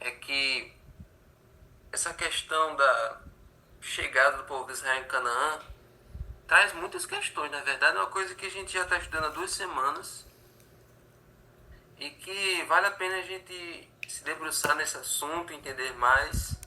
é que essa questão da chegada do povo de Israel em Canaã traz muitas questões. Na verdade, é uma coisa que a gente já está estudando há 2 semanas e que vale a pena a gente se debruçar nesse assunto, entender mais.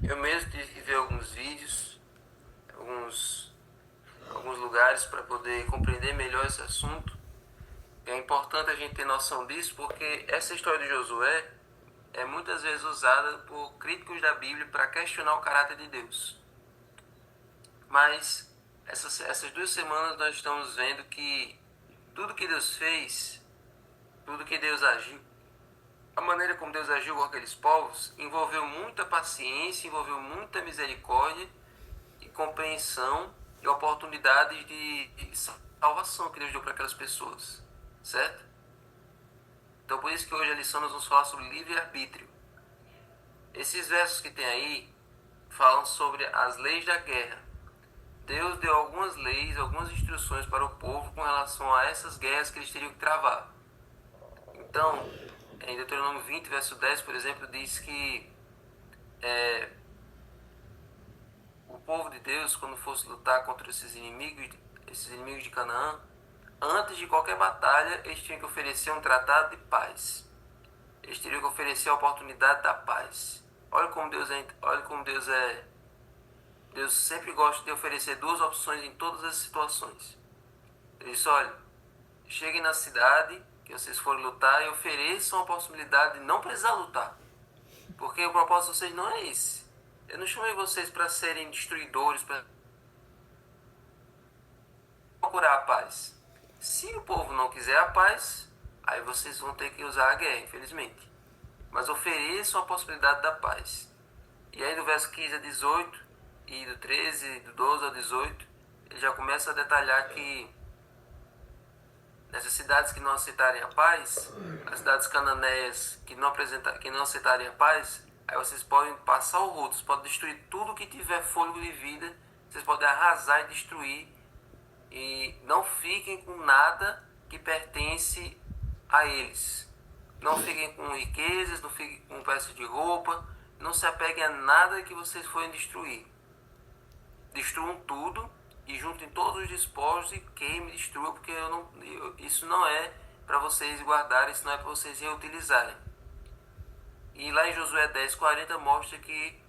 Eu mesmo tive que ver alguns vídeos, alguns, alguns lugares para poder compreender melhor esse assunto. É importante a gente ter noção disso porque essa história de Josué é muitas vezes usada por críticos da Bíblia para questionar o caráter de Deus. Mas essas 2 semanas nós estamos vendo que tudo que Deus fez, tudo que Deus agiu, a maneira como Deus agiu com aqueles povos envolveu muita paciência, envolveu muita misericórdia e compreensão e oportunidades de salvação que Deus deu para aquelas pessoas, certo? Então por isso que hoje a lição nós vamos falar sobre livre-arbítrio. Esses versos que tem aí falam sobre as leis da guerra. Deus deu algumas leis, algumas instruções para o povo com relação a essas guerras que eles teriam que travar. Então, em Deuteronômio 20, verso 10, por exemplo, diz que o povo de Deus, quando fosse lutar contra esses inimigos de Canaã, antes de qualquer batalha, eles tinham que oferecer um tratado de paz. Eles teriam que oferecer a oportunidade da paz. Olha como Deus é. Deus sempre gosta de oferecer duas opções em todas as situações. Ele disse, olha, cheguem na cidade que vocês forem lutar e ofereçam a possibilidade de não precisar lutar. Porque o propósito de vocês não é esse. Eu não chamei vocês para serem destruidores, para procurar a paz. Se o povo não quiser a paz, aí vocês vão ter que usar a guerra, infelizmente. Mas ofereçam a possibilidade da paz. E aí do verso 15 a 18, e do 13, do 12 ao 18, ele já começa a detalhar que nessas cidades que não aceitarem a paz, as cidades cananeias que não aceitarem a paz, aí vocês podem passar o rodo, vocês podem destruir tudo que tiver fôlego de vida, vocês podem arrasar e destruir, e não fiquem com nada que pertence a eles. Não fiquem com riquezas, não fiquem com peças de roupa, não se apeguem a nada que vocês forem destruir. Destruam tudo e juntem todos os despojos e queime, destruam, porque isso não é para vocês guardarem, isso não é para vocês reutilizarem. E lá em Josué 10:40 mostra que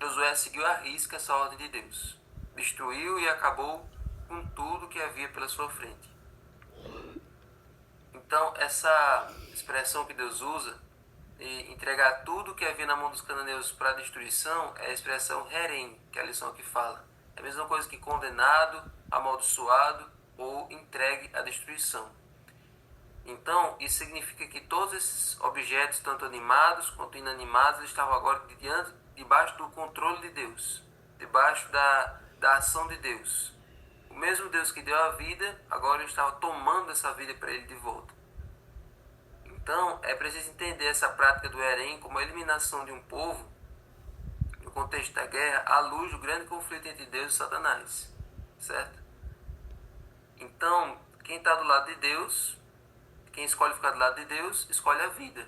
Josué seguiu à risca essa ordem de Deus. Destruiu e acabou com tudo que havia pela sua frente. Então, essa expressão que Deus usa, de entregar tudo que havia na mão dos cananeus para destruição, é a expressão herem, que é a lição que fala. É a mesma coisa que condenado, amaldiçoado ou entregue à destruição. Então, isso significa que todos esses objetos, tanto animados quanto inanimados, estavam agora debaixo do controle de Deus, debaixo da ação de Deus. O mesmo Deus que deu a vida, agora estava tomando essa vida para ele de volta. Então, é preciso entender essa prática do herém como a eliminação de um povo, no contexto da guerra, à luz do grande conflito entre Deus e Satanás, certo? Então, quem está do lado de Deus, quem escolhe ficar do lado de Deus, escolhe a vida.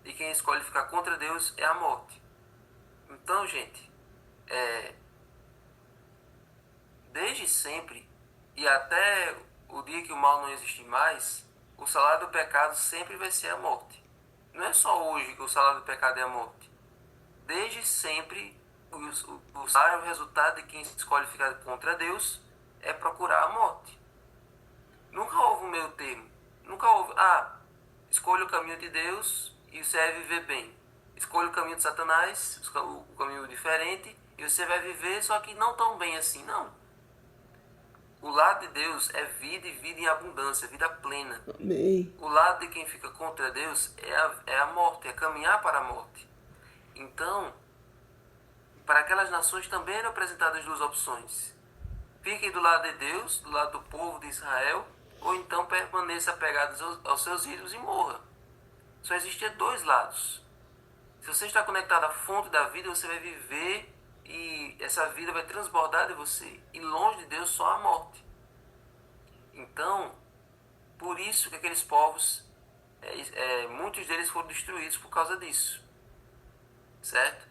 E quem escolhe ficar contra Deus é a morte. Então, gente, desde sempre e até o dia que o mal não existe mais, o salário do pecado sempre vai ser a morte. Não é só hoje que o salário do pecado é a morte. Desde sempre, o salário, o resultado de quem escolhe ficar contra Deus é procurar a morte. Nunca houve um meio termo. Nunca houve, escolha o caminho de Deus e você vai viver bem. Escolha o caminho de Satanás, o caminho diferente, e você vai viver, só que não tão bem assim, não. O lado de Deus é vida e vida em abundância, vida plena. Amém. O lado de quem fica contra Deus é a morte, é caminhar para a morte. Então, para aquelas nações também eram apresentadas duas opções. Fiquem do lado de Deus, do lado do povo de Israel, ou então permaneça apegados aos seus ídolos e morra. Só existia dois lados. Se você está conectado à fonte da vida, você vai viver e essa vida vai transbordar de você. E longe de Deus só a morte. Então, por isso que aqueles povos muitos deles foram destruídos por causa disso, certo?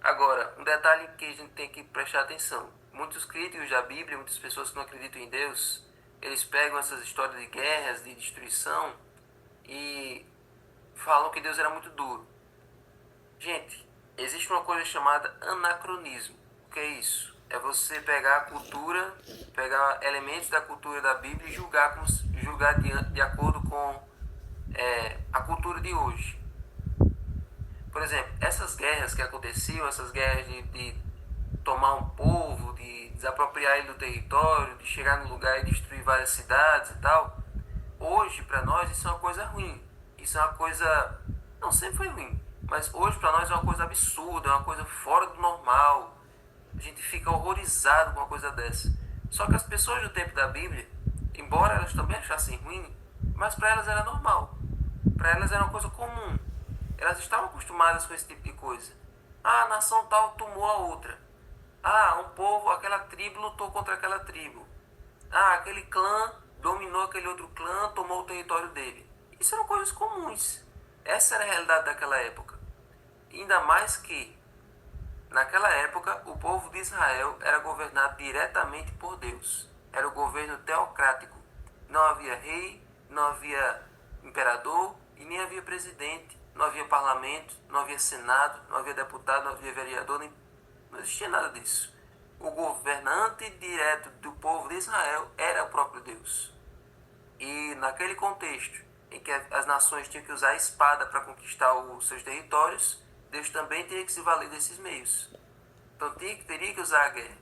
Agora, um detalhe que a gente tem que prestar atenção. Muitos críticos da Bíblia, muitas pessoas que não acreditam em Deus, eles pegam essas histórias de guerras, de destruição e falam que Deus era muito duro. Gente, existe uma coisa chamada anacronismo. O que é isso? É você pegar a cultura, pegar elementos da cultura da Bíblia e julgar de acordo com a cultura de hoje. Por exemplo, essas guerras que aconteciam, essas guerras de tomar um povo, de desapropriar ele do território, de chegar no lugar e destruir várias cidades e tal, hoje para nós isso é uma coisa ruim. Isso é uma coisa, não sempre foi ruim, mas hoje para nós é uma coisa absurda, é uma coisa fora do normal. A gente fica horrorizado com uma coisa dessa. Só que as pessoas do tempo da Bíblia, embora elas também achassem ruim, mas para elas era normal. Para elas era uma coisa comum. Elas estavam acostumadas com esse tipo de coisa. Ah, a nação tal tomou a outra. Ah, um povo, aquela tribo lutou contra aquela tribo. Ah, aquele clã dominou aquele outro clã, tomou o território dele. Isso eram coisas comuns. Essa era a realidade daquela época. Ainda mais que, naquela época, o povo de Israel era governado diretamente por Deus. Era o governo teocrático. Não havia rei, não havia imperador e nem havia presidente. Não havia parlamento, não havia senado, não havia deputado, não havia vereador, não existia nada disso. O governante direto do povo de Israel era o próprio Deus. E naquele contexto em que as nações tinham que usar a espada para conquistar os seus territórios, Deus também teria que se valer desses meios. Então teria que usar a guerra.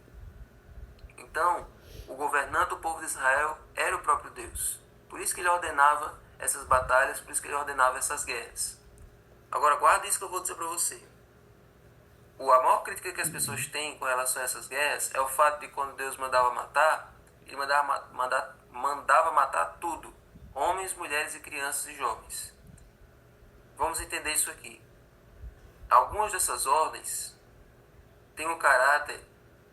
Então, o governante do povo de Israel era o próprio Deus. Por isso que ele ordenava essas batalhas, por isso que ele ordenava essas guerras. Agora, guarda isso que eu vou dizer para você. A maior crítica que as pessoas têm com relação a essas guerras é o fato de quando Deus mandava matar, ele mandava matar tudo. Homens, mulheres e crianças e jovens. Vamos entender isso aqui. Algumas dessas ordens têm um caráter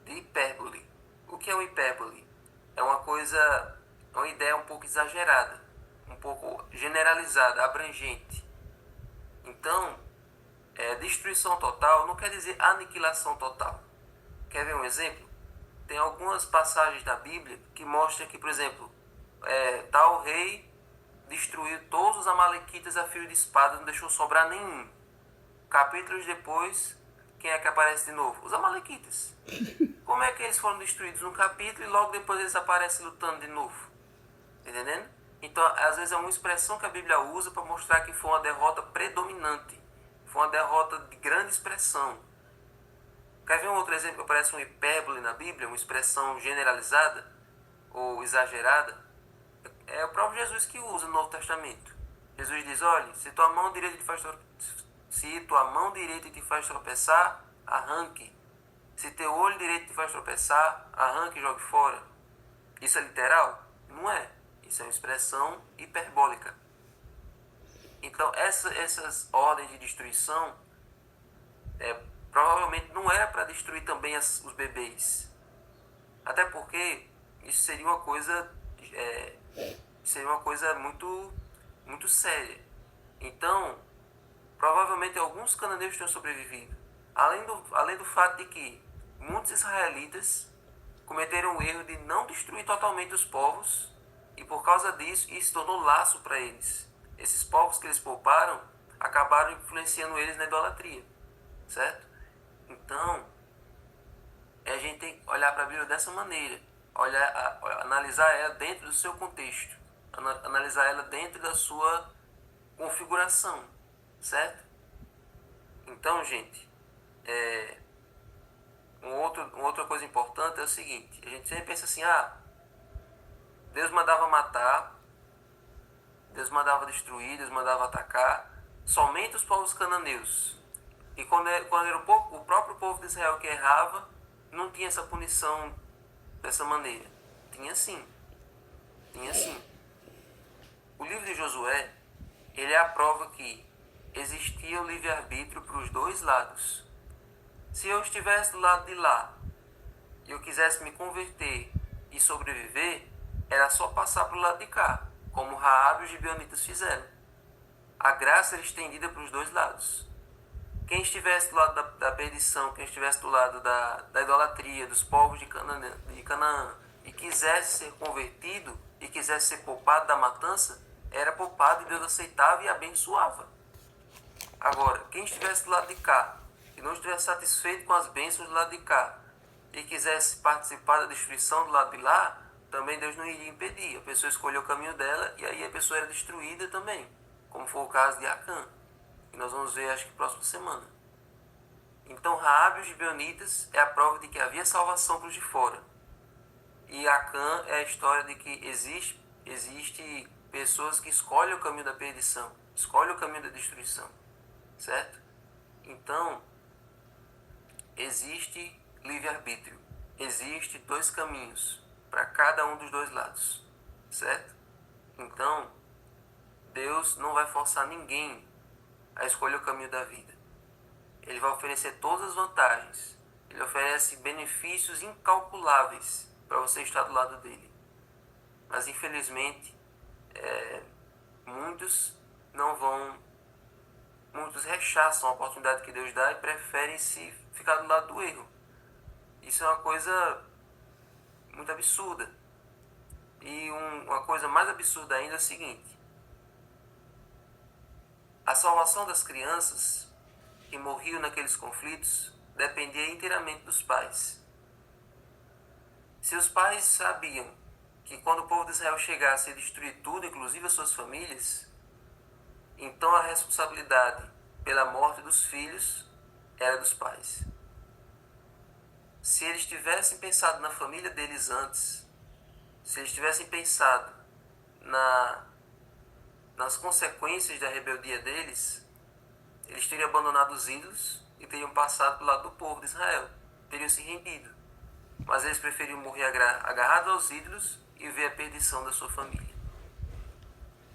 de hipérbole. O que é uma hipérbole? É uma ideia um pouco exagerada, um pouco generalizada, abrangente. Então, destruição total não quer dizer aniquilação total. Quer ver um exemplo? Tem algumas passagens da Bíblia que mostram que, por exemplo, tal rei destruiu todos os amalequitas a fio de espada, não deixou sobrar nenhum. Capítulos depois, quem é que aparece de novo? Os amalequitas. Como é que eles foram destruídos num capítulo e logo depois eles aparecem lutando de novo? Entendendo? Então, às vezes é uma expressão que a Bíblia usa para mostrar que foi uma derrota predominante. Foi uma derrota de grande expressão. Quer ver um outro exemplo que aparece um hipérbole na Bíblia, uma expressão generalizada ou exagerada? É o próprio Jesus que usa no Novo Testamento. Jesus diz, olha, se tua mão direita te faz tropeçar, arranque. Se teu olho direito te faz tropeçar, arranque e jogue fora. Isso é literal? Não é. Isso é uma expressão hiperbólica. Então, essas ordens de destruição provavelmente não era para destruir também os bebês. Até porque isso seria uma coisa muito, muito séria. Então, provavelmente alguns cananeus tenham sobrevivido. Além do fato de que muitos israelitas cometeram o erro de não destruir totalmente os povos e por causa disso isso tornou laço para eles. Esses povos que eles pouparam acabaram influenciando eles na idolatria, certo? Então, a gente tem que olhar para a Bíblia dessa maneira, analisar ela dentro do seu contexto, analisar ela dentro da sua configuração, certo? Então, gente, uma outra coisa importante é o seguinte, a gente sempre pensa assim, Deus mandava matar, Deus mandava destruir, Deus mandava atacar somente os povos cananeus. E quando era o próprio povo de Israel que errava, não tinha essa punição dessa maneira. Tinha sim. O livro de Josué, ele é a prova que existia o livre-arbítrio para os dois lados. Se eu estivesse do lado de lá e eu quisesse me converter e sobreviver, era só passar para o lado de cá, como Raabe e os gibeonitas fizeram. a graça era estendida para os dois lados. Quem estivesse do lado da perdição, quem estivesse do lado da idolatria, dos povos de Canaã, e quisesse ser convertido, e quisesse ser poupado da matança, era poupado e Deus aceitava e abençoava. Agora, quem estivesse do lado de cá, e não estivesse satisfeito com as bênçãos do lado de cá, e quisesse participar da destruição do lado de lá, também Deus não iria impedir. A pessoa escolheu o caminho dela, e aí a pessoa era destruída também, como foi o caso de Acã, que nós vamos ver, acho que próxima semana. Então, Raabe e os gibeonitas é a prova de que havia salvação para os de fora. E Acã é a história de que existe pessoas que escolhem o caminho da perdição, escolhem o caminho da destruição, certo? Então, existe livre-arbítrio, existe dois caminhos para cada um dos dois lados, certo? Então, Deus não vai forçar ninguém a escolher o caminho da vida. Ele vai oferecer todas as vantagens. Ele oferece benefícios incalculáveis para você estar do lado dele. Mas, infelizmente, muitos não vão... Muitos rechaçam a oportunidade que Deus dá e preferem se ficar do lado do erro. Isso é uma coisa muito absurda. E uma coisa mais absurda ainda é o seguinte: a salvação das crianças que morriam naqueles conflitos dependia inteiramente dos pais. Se os pais sabiam que quando o povo de Israel chegasse a destruir tudo, inclusive as suas famílias, então a responsabilidade pela morte dos filhos era dos pais. Se eles tivessem pensado na família deles antes, se eles tivessem pensado nas consequências da rebeldia deles, eles teriam abandonado os ídolos e teriam passado do lado do povo de Israel, teriam se rendido. Mas eles preferiam morrer agarrados aos ídolos e ver a perdição da sua família.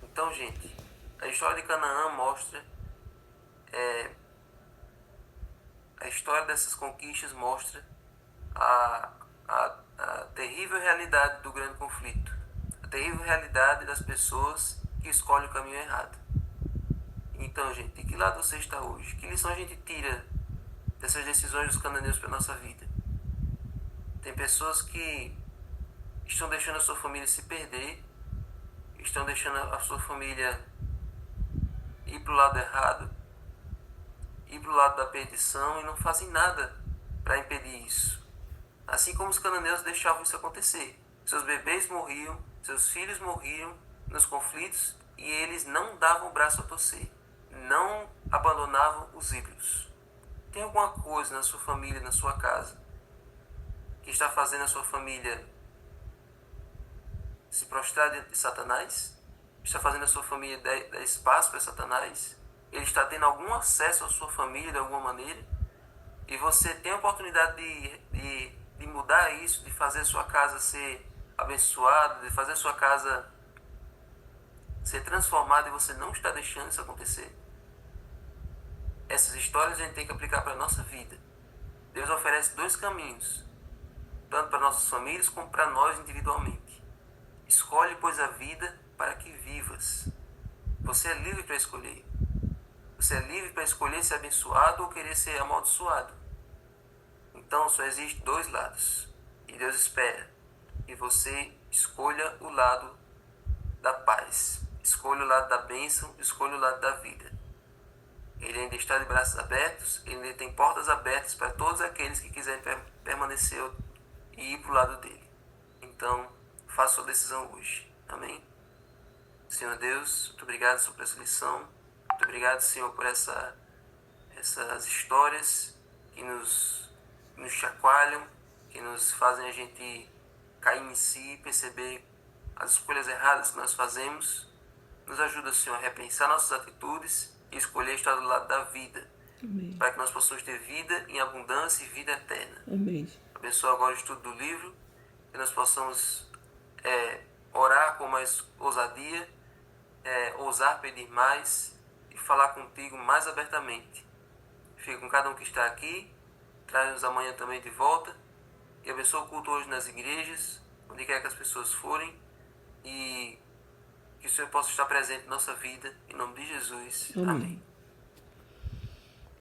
Então, gente, a história de Canaã mostra... a história dessas conquistas mostra a terrível realidade do grande conflito, a terrível realidade das pessoas que escolhem o caminho errado. Então, gente, de que lado você está hoje? Que lição a gente tira dessas decisões dos cananeus para a nossa vida? Tem pessoas que estão deixando a sua família se perder, estão deixando a sua família ir para o lado errado, ir para o lado da perdição, e não fazem nada para impedir isso. Assim como os cananeus deixavam isso acontecer. Seus bebês morriam, seus filhos morriam nos conflitos, e eles não davam o braço a torcer, não abandonavam os ídolos. Tem alguma coisa na sua família, na sua casa, que está fazendo a sua família se prostrar diante de Satanás? Está fazendo a sua família dar espaço para Satanás? Ele está tendo algum acesso à sua família de alguma maneira? E você tem a oportunidade de mudar isso, de fazer a sua casa ser abençoada, de fazer a sua casa ser transformada, e você não está deixando isso acontecer. Essas histórias a gente tem que aplicar para a nossa vida. Deus oferece dois caminhos, tanto para nossas famílias como para nós individualmente. Escolhe, pois, a vida para que vivas. Você é livre para escolher. Você é livre para escolher ser abençoado ou querer ser amaldiçoado. Então só existe dois lados. E Deus espera que você escolha o lado da paz. Escolha o lado da bênção, escolha o lado da vida. Ele ainda está de braços abertos, ele ainda tem portas abertas para todos aqueles que quiserem permanecer e ir para o lado dele. Então, faça sua decisão hoje. Amém? Senhor Deus, muito obrigado, Senhor, por essa lição. Muito obrigado, Senhor, por essas histórias que nos chacoalham, que nos fazem a gente cair em si, perceber as escolhas erradas que nós fazemos. Nos ajuda, Senhor, a repensar nossas atitudes e escolher estar do lado da vida. Amém. Para que nós possamos ter vida em abundância e vida eterna. Amém. Abençoa agora o estudo do livro, que nós possamos orar com mais ousadia, ousar pedir mais e falar contigo mais abertamente. Fica com cada um que está aqui, traz-nos amanhã também de volta, e abençoa o culto hoje nas igrejas, onde quer que as pessoas forem, e Que o Senhor possa estar presente em nossa vida. Em nome de Jesus. Amém. Amém.